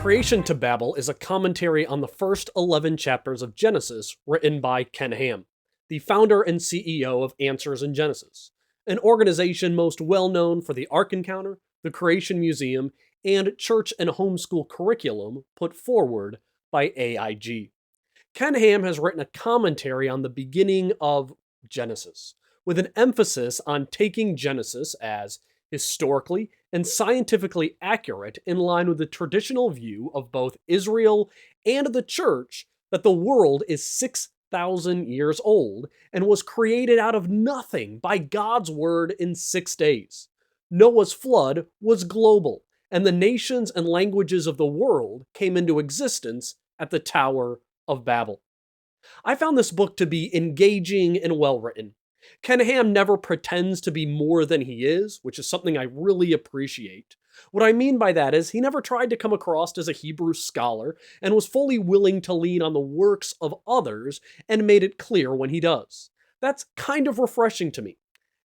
Creation to Babel is a commentary on the first 11 chapters of Genesis written by Ken Ham, the founder and CEO of Answers in Genesis, an organization most well known for the Ark Encounter, the Creation Museum, and church and homeschool curriculum put forward by AIG. Ken Ham has written a commentary on the beginning of Genesis, with an emphasis on taking Genesis as historically and scientifically accurate in line with the traditional view of both Israel and the church that the world is 6,000 years old and was created out of nothing by God's word in 6 days. Noah's flood was global, and the nations and languages of the world came into existence at the Tower of Babel. I found this book to be engaging and well written. Ken Ham never pretends to be more than he is, which is something I really appreciate. What I mean by that is he never tried to come across as a Hebrew scholar and was fully willing to lean on the works of others and made it clear when he does. That's kind of refreshing to me.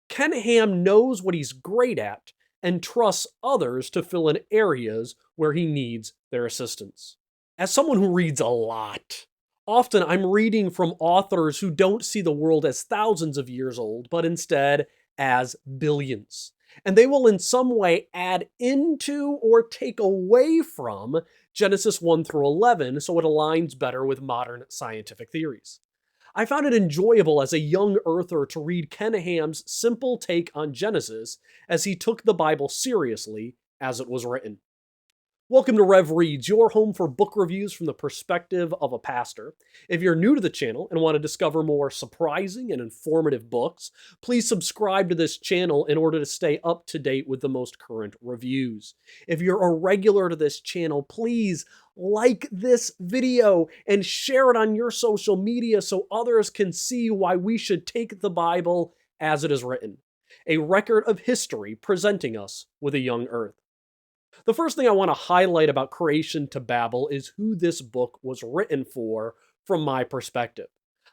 Ken Ham knows what he's great at and trusts others to fill in areas where he needs their assistance. As someone who reads a lot, often I'm reading from authors who don't see the world as thousands of years old, but instead as billions. And they will in some way add into or take away from Genesis 1 through 11 so it aligns better with modern scientific theories. I found it enjoyable as a young earther to read Ken Ham's simple take on Genesis as he took the Bible seriously as it was written. Welcome to Rev Reads, your home for book reviews from the perspective of a pastor. If you're new to the channel and want to discover more surprising and informative books, please subscribe to this channel in order to stay up to date with the most current reviews. If you're a regular to this channel, please like this video and share it on your social media so others can see why we should take the Bible as it is written. A record of history presenting us with a young earth. The first thing I want to highlight about Creation to Babel is who this book was written for from my perspective.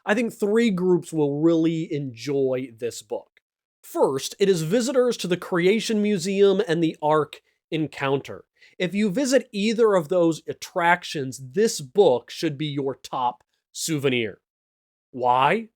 I think 3 groups will really enjoy this book. First, it is visitors to the Creation Museum and the Ark Encounter. If you visit either of those attractions, this book should be your top souvenir. Why?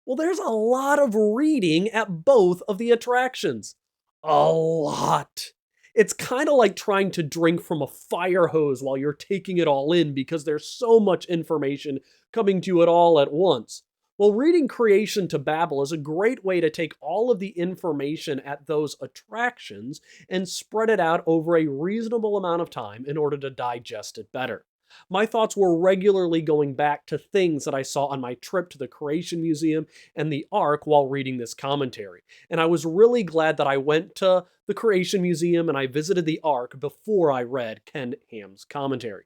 Well, there's a lot of reading at both of the attractions. A lot. It's kind of like trying to drink from a fire hose while you're taking it all in because there's so much information coming to you at all at once. Well, reading Creation to Babel is a great way to take all of the information at those attractions and spread it out over a reasonable amount of time in order to digest it better. My thoughts were regularly going back to things that I saw on my trip to the Creation Museum and the Ark while reading this commentary. And I was really glad that I went to the Creation Museum and I visited the Ark before I read Ken Ham's commentary.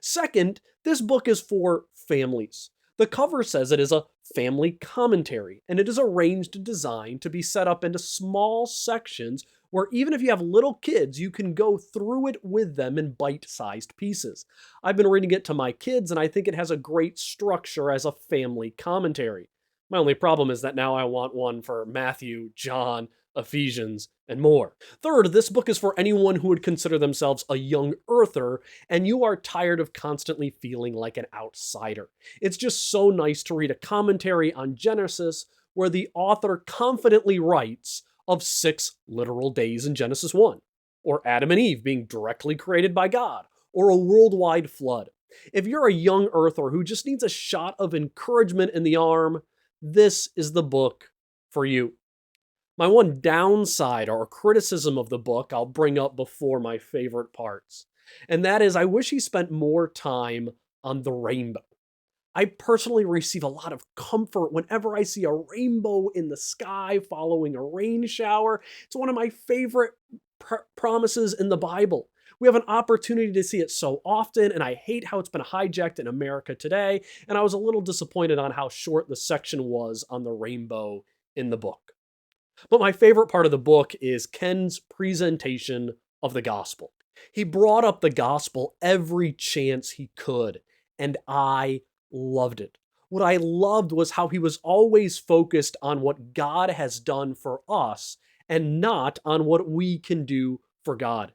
Second, this book is for families. The cover says it is a family commentary, and it is arranged and designed to be set up into small sections where even if you have little kids, you can go through it with them in bite-sized pieces. I've been reading it to my kids, and I think it has a great structure as a family commentary. My only problem is that now I want one for Matthew, John, Ephesians, and more. Third, this book is for anyone who would consider themselves a young earther and you are tired of constantly feeling like an outsider. It's just so nice to read a commentary on Genesis where the author confidently writes of 6 literal days in Genesis 1, or Adam and Eve being directly created by God, or a worldwide flood. If you're a young earther who just needs a shot of encouragement in the arm, this is the book for you. My one downside or criticism of the book I'll bring up before my favorite parts, and that is I wish he spent more time on the rainbow. I personally receive a lot of comfort whenever I see a rainbow in the sky following a rain shower. It's one of my favorite promises in the Bible. We have an opportunity to see it so often, and I hate how it's been hijacked in America today, and I was a little disappointed on how short the section was on the rainbow in the book. But my favorite part of the book is Ken's presentation of the gospel. He brought up the gospel every chance he could, and I loved it. What I loved was how he was always focused on what God has done for us and not on what we can do for God.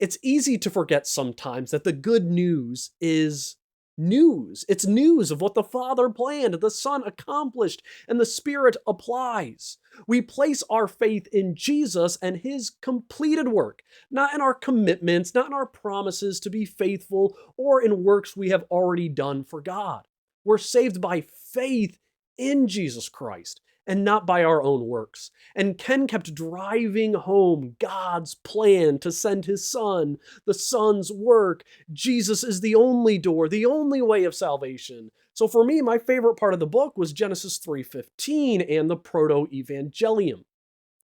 It's easy to forget sometimes that the good news is news. It's news of what the Father planned, the Son accomplished, and the Spirit applies. We place our faith in Jesus and His completed work, not in our commitments, not in our promises to be faithful, or in works we have already done for God. We're saved by faith in Jesus Christ and not by our own works. And Ken kept driving home God's plan to send His Son, the Son's work. Jesus is the only door, the only way of salvation. So for me, my favorite part of the book was Genesis 3:15 and the Proto-Evangelium.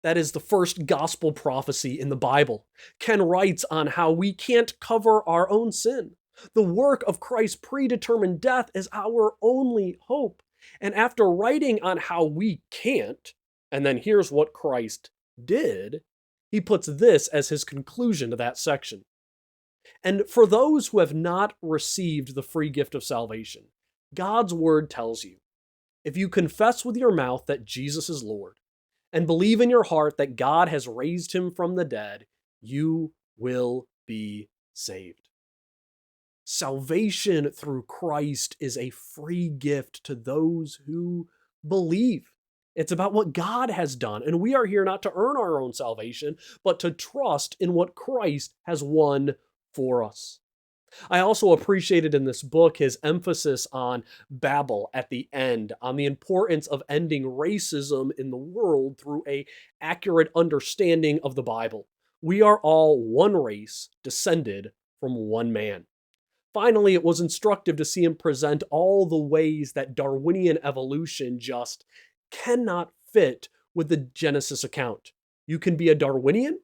That is the first gospel prophecy in the Bible. Ken writes on how we can't cover our own sin. The work of Christ's predetermined death is our only hope. And after writing on how we can't, and then here's what Christ did, he puts this as his conclusion to that section. And for those who have not received the free gift of salvation, God's word tells you, if you confess with your mouth that Jesus is Lord, and believe in your heart that God has raised him from the dead, you will be saved. Salvation through Christ is a free gift to those who believe. It's about what God has done, and we are here not to earn our own salvation, but to trust in what Christ has won for us. I also appreciated in this book his emphasis on Babel at the end, on the importance of ending racism in the world through an accurate understanding of the Bible. We are all one race, descended from one man. Finally, it was instructive to see him present all the ways that Darwinian evolution just cannot fit with the Genesis account. You can be a Darwinian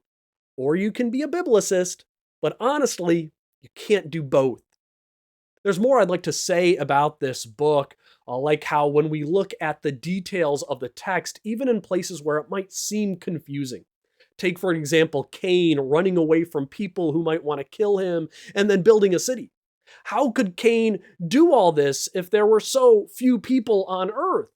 or you can be a biblicist, but honestly, you can't do both. There's more I'd like to say about this book, like how when we look at the details of the text, even in places where it might seem confusing. Take, for example, Cain running away from people who might want to kill him and then building a city. How could Cain do all this if there were so few people on earth?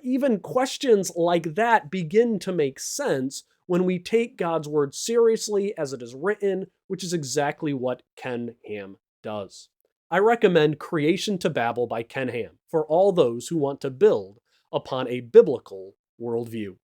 Even questions like that begin to make sense when we take God's word seriously as it is written, which is exactly what Ken Ham does. I recommend Creation to Babel by Ken Ham for all those who want to build upon a biblical worldview.